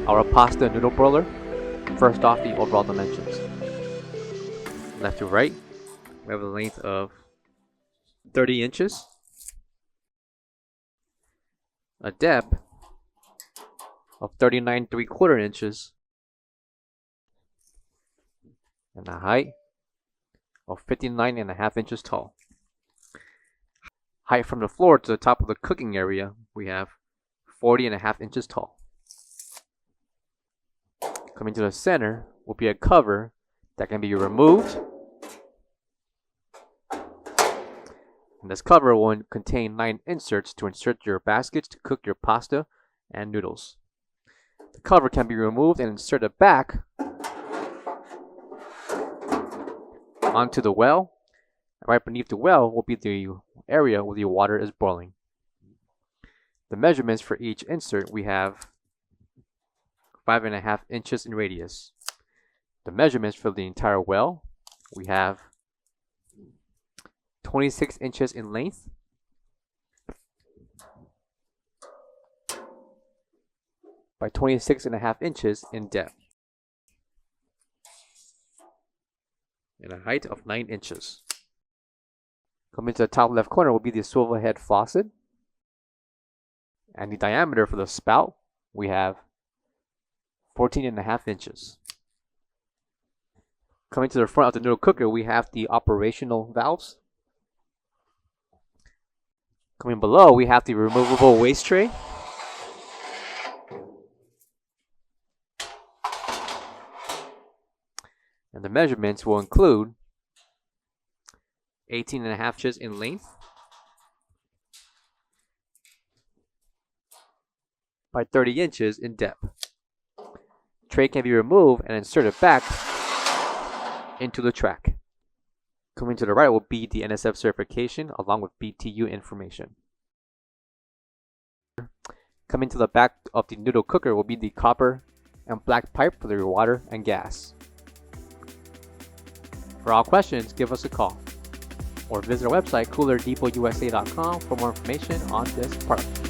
our pasta noodle broiler. First off, the overall dimensions. Left to right, we have a length of 30 inches, a depth of 39 3/4 inches, and a height of 59.5 inches tall. Height from the floor to the top of the cooking area, we have 40.5 inches tall. Coming to the center will be a cover that can be removed. And this cover will contain 9 inserts to insert your baskets to cook your pasta and noodles. The cover can be removed and inserted back onto the well. Right beneath the well will be the area where the water is boiling. The measurements for each insert, we have 5.5 inches in radius. The measurements for the entire well, we have 26 inches in length, by 26.5 inches in depth, and a height of 9 inches. Coming to the top left corner will be the swivel head faucet, and the diameter for the spout, we have 14.5 inches. Coming to the front of the noodle cooker, we have the operational valves. Coming below, we have the removable waste tray. And the measurements will include 18.5 inches in length by 30 inches in depth. Tray can be removed and inserted back into the track. Coming to the right will be the NSF certification along with BTU information. Coming to the back of the noodle cooker will be the copper and black pipe for your water and gas. For all questions, give us a call or visit our website coolerdepotUSA.com for more information on this product.